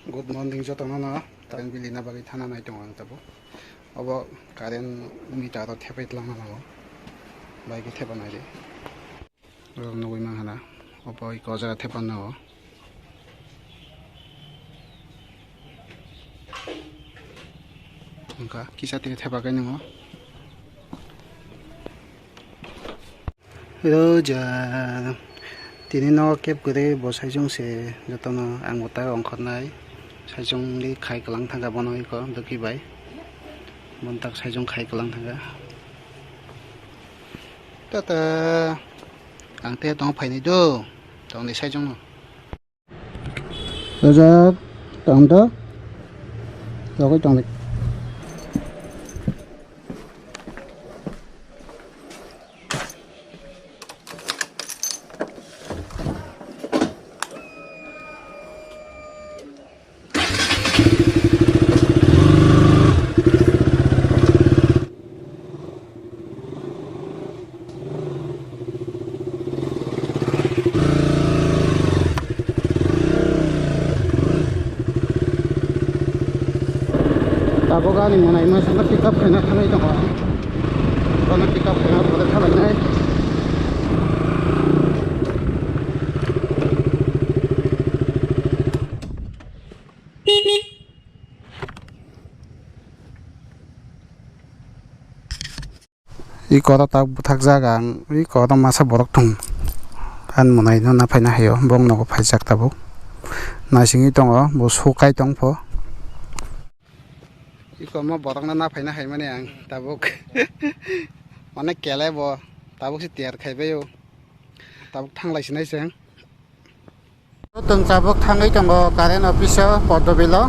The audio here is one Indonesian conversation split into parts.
Good morning jotono no current bill na bagi thana nai tong ang tabo obo current meter ro thepait lang na no bagi thepa nai de ro no wi mang hana obo I ko jaga thepan no angka kisa te thepa kai no ro ja tini no kep gure bo saijung se jotono ang bota ongkhot nai saijung li khai kalang thanga bonoi ko doki bai montak saijung khai kalang thanga tata ang te tong phai ni do tong ni saijung no raja tong do lokai tong Taboga ni mona ima sana pick up kena thangai tong kono pick up kena bole thalai nai I koro tak buthak jaga I koro masa borok thung an monai no na phaina hayo bong no phaijak tabo nasingi tongo bo sukai tongpho iko mo borok na phaina hai mane ang tabuk onek kele bo tabuk si tiar khaibe yo tabuk thanglai sinai seng tung tabuk thangai tongo current office podobilo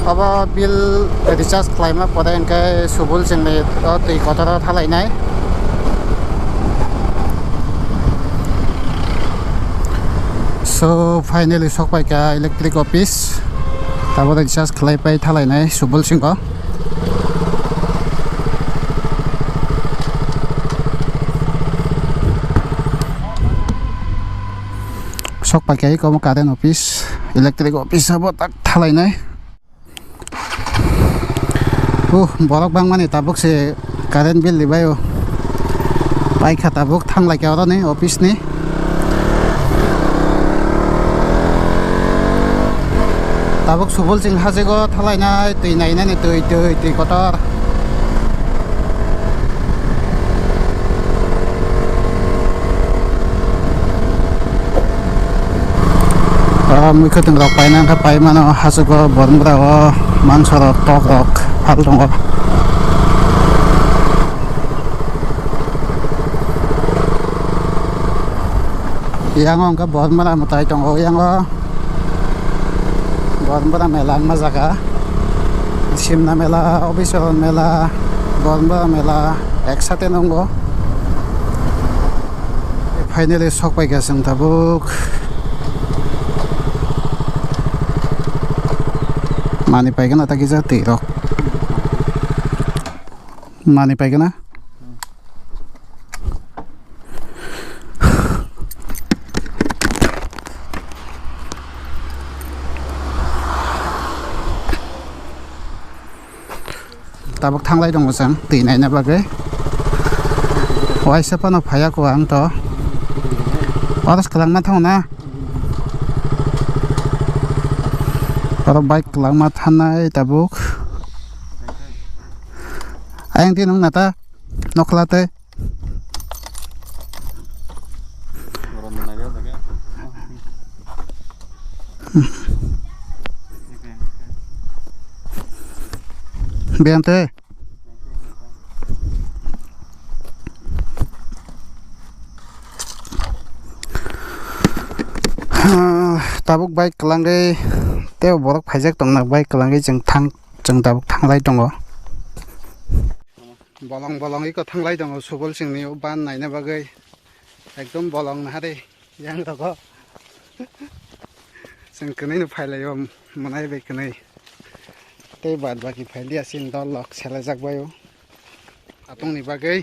aba bill recharge claim pore enke subul singme tei kotoro thalai nai so finally sokpai ka electric office tabo recharge khlai pai thalai nai subul singko sokpai kai ko current office electric office abo tak thalai nai borok bang mani tabuk se current bill libayo pai kha tabuk thanglai ka ro ni office ni tabuk subul sing hajego thalai nai tui nai nai tui kotor mui khatung rok pai nang kha pai mano hajego bornbra o mangso rok tok rok hal tongo yang ong ka bornbra mutai tongo yang o bornbra mela ma jaga simna mela obisoron mela bornbra mela eksate nongo finally sokpai gasang tabuk mani paigana taki jati rok mani paigana tabuk thanglai dong sang ti nai na bagai wai sapa no phaya ko ang to oras kalang ma thong na aro bike kalang ma thanai tabuk ayang ti nong nata noklate biante tabuk bike kalang re teo borok phaijak tongna bike kalang re jeng tabuk thanglai tongo bolong iko thanglai tongo subul singni ban naina bagai ekdom bolong na re yang roko sing knai no phailayo manai be knai tei bad baki phaili asin dol lok selajak bayo atong ni bagai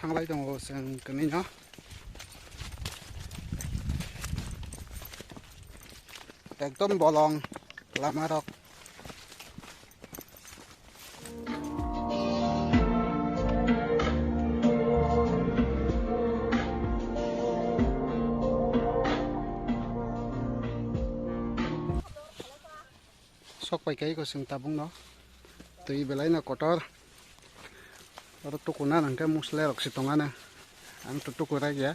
thanglai tongo sing knai no ekdom bolong lama rok. Sok pai kai ko sing tabung no tui belai na kotor oro tukuna nang ke musle rok sitongana ang tutukura ya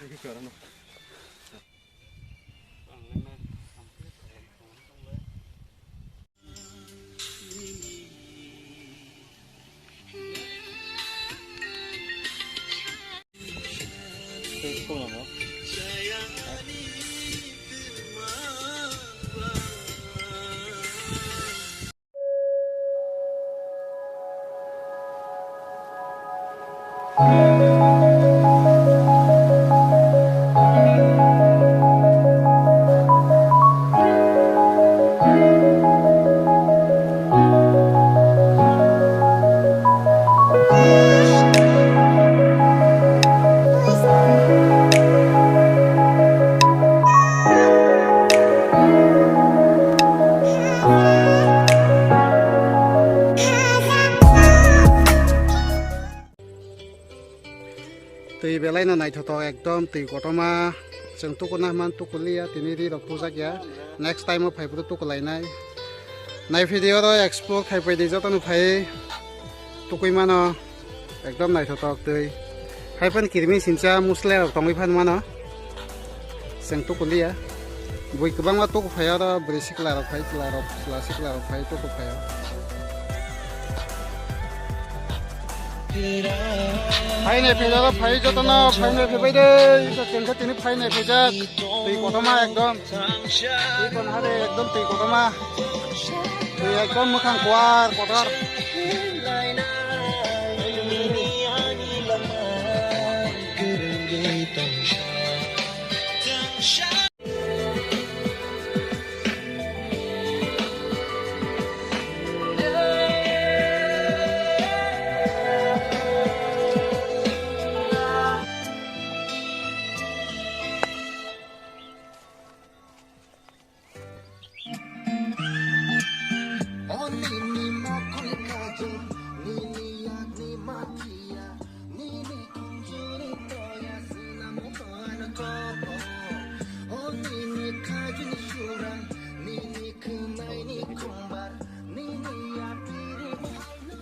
tui belai na nai thoto ekdom tui kotoma jeng tukuna man tukulia tiniri rok pujak ya next time phai puru tukulai nai video ro explore khai pai de jotonu phai tukui mano ekdom nai thoto tui hai pan kirmi sincha musle rok tongoi phan mano jeng tukulia bui kubang ma tuku phai ro brisikla rok phai sikla rok phai tuku phai Phai này phê ra phai cho tao nó phai này phê bây đây cho tiền cái tiền phai này phê ra tùy của tao mà ekdom tùy con hai đây ekdom tùy của tao mà tùy ekdom khang qua kotor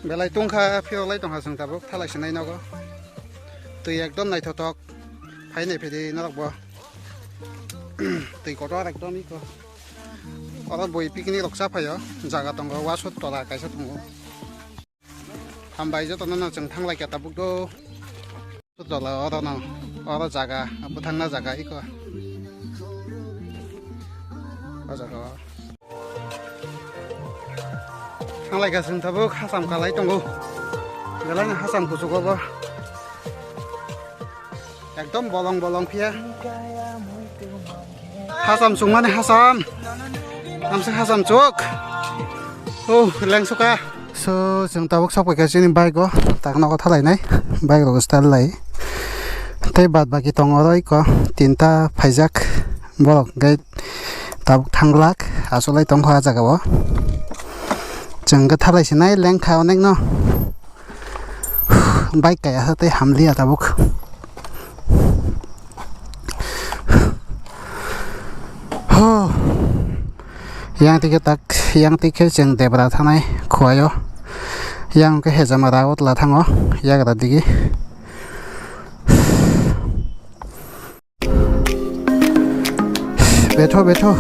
belai tungkha phio lai tong ha sang tabuk thalai sinai nago tui ekdom nai thotok phai nei phedi narak bo tui kotor ekdom iko ora boi picnic rok sa phayo jaga tongo wasut tora kaisa tungo hambai jo tonana jeng thanglai ka tabuk do tola ora jaga apu thangna jaga iko jaga Thanglai ka sing tabuk hasam kalai tongo belai na hasam kusugo bo ekdom bolong phia hasam sung mane hasam namse hasam chok leng suka so jeng tabuk sok ka sini bike go tak no ko thalai nai bike ro style lai tei bad baki tongo roi ko tinta phaijak borok gai tabuk thanglak asolai tong kha jaga bo jeng ga thalai sinai leng kha onek no bike ka ha te hamli tabuk yang tike jeng debra thanai khuayo yang ke hejama raut la thango yagra digi beto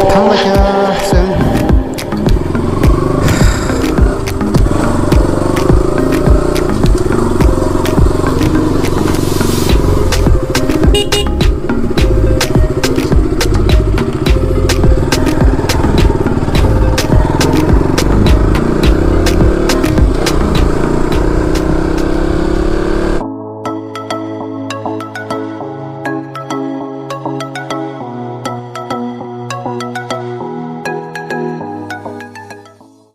thang la kya sen